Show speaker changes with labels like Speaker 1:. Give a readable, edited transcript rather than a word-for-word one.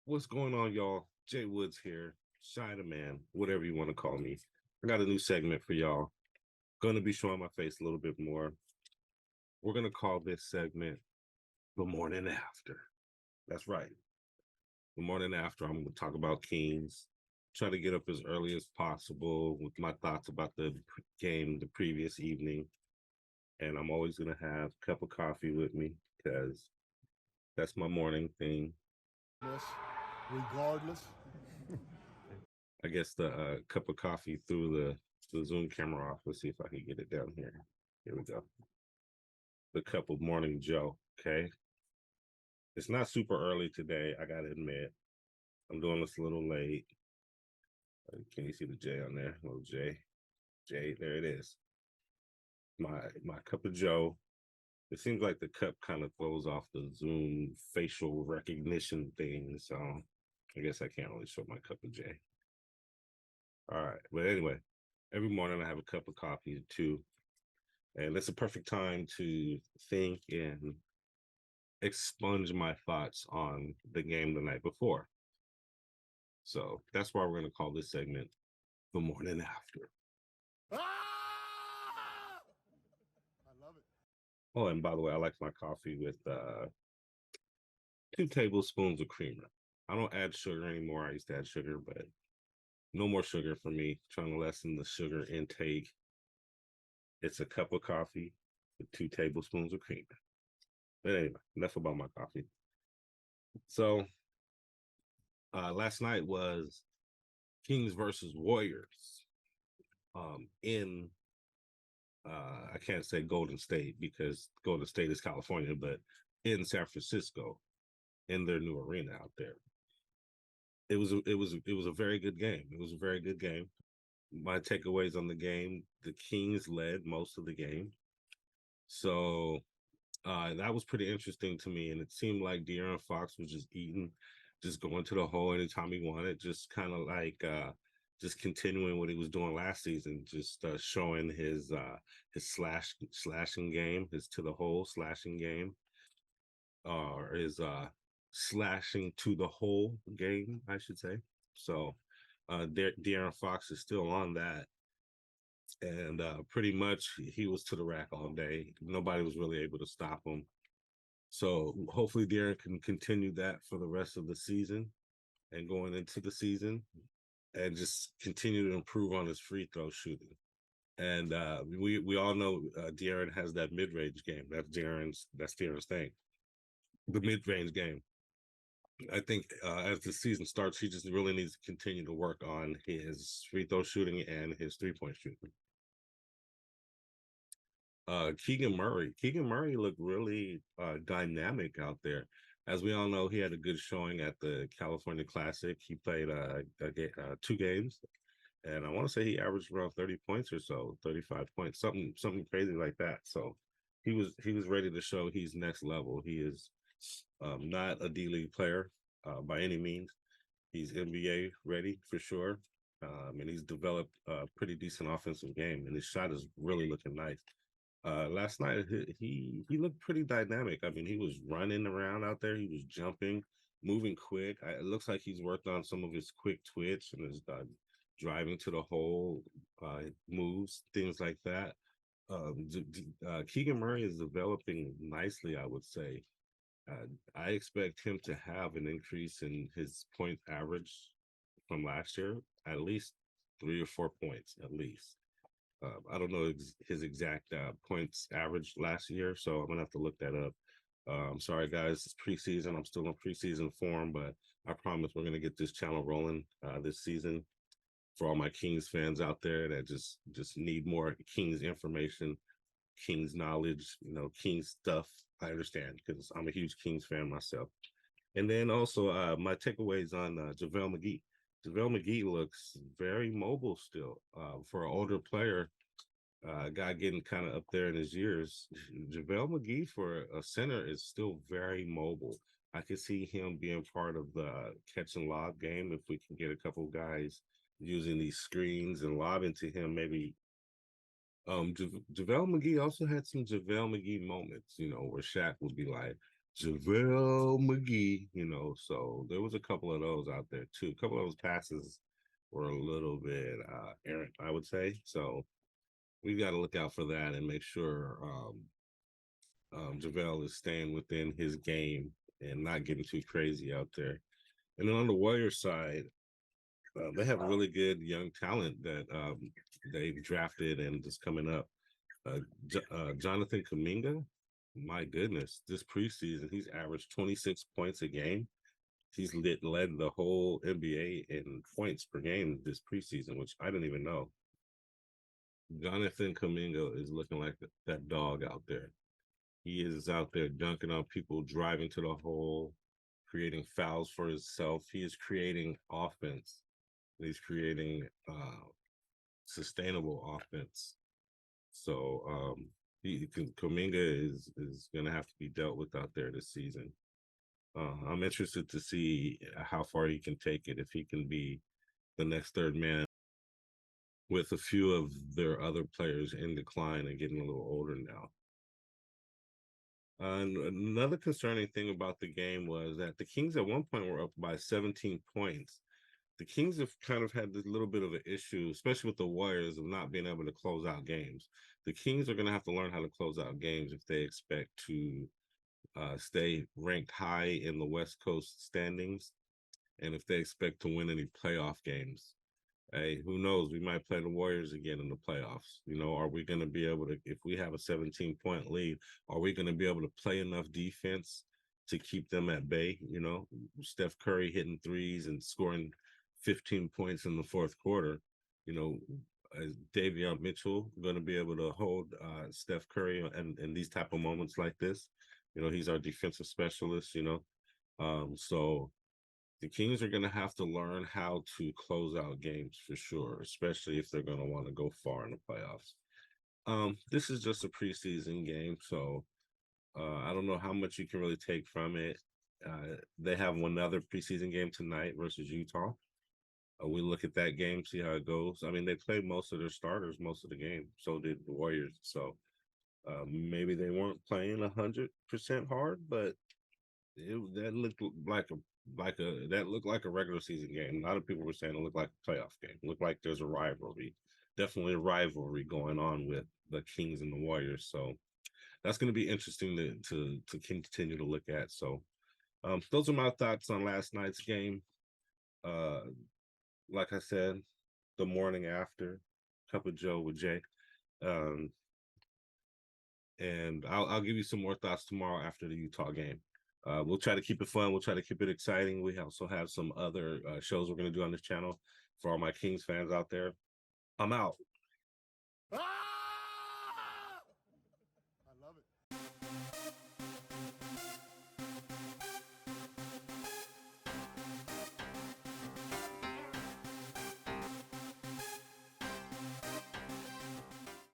Speaker 1: What's going on, y'all? Jay Woods here, Shy the Man, whatever you want to call me. I got a new segment for y'all. Going to be showing my face a little bit more. We're going to call this segment The Morning After. That's right. The morning after, I'm going to talk about Kings, try to get up as early as possible with my thoughts about the game the previous evening. And I'm always going to have a cup of coffee with me because that's my morning thing.
Speaker 2: Regardless.
Speaker 1: I guess the cup of coffee through the Zoom camera off. Let's see if I can get it down here. Here we go. The cup of morning Joe. Okay. It's not super early today. I gotta admit, I'm doing this a little late. Can you see the J on there? Little J. J. There it is. My cup of Joe. It seems like the cup kind of throws off the Zoom facial recognition thing. So I guess I can't really show my cup of J. All right. But anyway, every morning I have a cup of coffee too. And it's a perfect time to think and expunge my thoughts on the game the night before. So that's why we're going to call this segment The Morning After.
Speaker 2: Ah! I love it.
Speaker 1: Oh, and by the way, I like my coffee with 2 tablespoons of creamer. I don't add sugar anymore. I used to add sugar, but no more sugar for me. Trying to lessen the sugar intake. It's a cup of coffee with 2 tablespoons of creamer. But anyway, enough about my coffee. So last night was Kings versus Warriors in I can't say Golden State because Golden State is California, but in San Francisco, in their new arena out there. It was a very good game. It was a very good game. My takeaways on the game: the Kings led most of the game, so that was pretty interesting to me. And it seemed like De'Aaron Fox was just eating, just going to the hole anytime he wanted, just kind of like just continuing what he was doing last season, just showing his slashing game, his to the hole slashing game, or his slashing to the hole game, I should say. So De'Aaron Fox is still on that. And pretty much he was to the rack all day. Nobody was really able to stop him. So hopefully De'Aaron can continue that for the rest of the season and going into the season and just continue to improve on his free throw shooting. And we all know De'Aaron has that mid range game. That's De'Aaron's thing. The mid range game. I think as the season starts, he just really needs to continue to work on his free throw shooting and his 3-point shooting. Kegan Murray. Kegan Murray looked really dynamic out there. As we all know, he had a good showing at the California Classic. He played 2 games, and I want to say he averaged around 30 points or so, 35 points, something crazy like that. So he was ready to show he's next level. He is not a D League player by any means. He's NBA ready for sure. And he's developed a pretty decent offensive game, and his shot is really looking nice. Last night he looked pretty dynamic. I mean, he was running around out there. He was jumping, moving quick. It looks like he's worked on some of his quick twitch and his driving to the hole moves, things like that. Keegan Murray is developing nicely, I would say. I expect him to have an increase in his point average from last year, at least 3 or 4 points, at least. I don't know his exact points average last year, so I'm gonna have to look that up. I'm sorry, guys. It's preseason. I'm still in preseason form, but I promise we're gonna get this channel rolling this season. For all my Kings fans out there that just need more Kings information, Kings knowledge, Kings stuff. I understand because I'm a huge Kings fan myself. And then also my takeaways on Javell Magee. Javell Magee looks very mobile still for an older player. Guy getting kind of up there in his years. Javell Magee for a center is still very mobile. I could see him being part of the catch and lob game if we can get a couple guys using these screens and lobbing to him. Maybe Javell Magee also had some Javell Magee moments, where Shaq would be like, Javell Magee, so there was a couple of those out there too. A couple of those passes were a little bit errant, I would say. So we've got to look out for that and make sure Javell is staying within his game and not getting too crazy out there. And then on the Warriors side, they have really good young talent that they've drafted and is coming up. Jonathan Kuminga, my goodness, this preseason, he's averaged 26 points a game. He's led the whole NBA in points per game this preseason, which I didn't even know. Jonathan Kuminga is looking like that dog out there. He is out there dunking on people, driving to the hole, creating fouls for himself. He is creating offense. He's creating sustainable offense. So Kuminga is going to have to be dealt with out there this season. I'm interested to see how far he can take it, if he can be the next third man with a few of their other players in decline and getting a little older now. And another concerning thing about the game was that the Kings at one point were up by 17 points. The Kings have kind of had this little bit of an issue, especially with the Warriors, of not being able to close out games. The Kings are going to have to learn how to close out games if they expect to stay ranked high in the West Coast standings, and if they expect to win any playoff games. Hey, who knows? We might play the Warriors again in the playoffs. Are we going to be able to, if we have a 17-point lead, are we going to be able to play enough defense to keep them at bay? Steph Curry hitting threes and scoring 15 points in the fourth quarter. Is Davion Mitchell going to be able to hold Steph Curry in these type of moments like this? He's our defensive specialist, so the Kings are going to have to learn how to close out games for sure, especially if they're going to want to go far in the playoffs. This is just a preseason game, so I don't know how much you can really take from it. They have one other preseason game tonight versus Utah. We look at that game, see how it goes. I mean, they played most of their starters most of the game. So did the Warriors. So maybe they weren't playing 100% hard, but that looked like a regular season game. A lot of people were saying it looked like a playoff game. It looked like there's a rivalry, definitely a rivalry going on with the Kings and the Warriors. So that's going to be interesting to continue to look at. So those are my thoughts on last night's game. Like I said, the morning after, Cup of Joe with Jay. And I'll give you some more thoughts tomorrow after the Utah game. We'll try to keep it fun. We'll try to keep it exciting. We also have some other shows we're going to do on this channel for all my Kings fans out there. I'm out.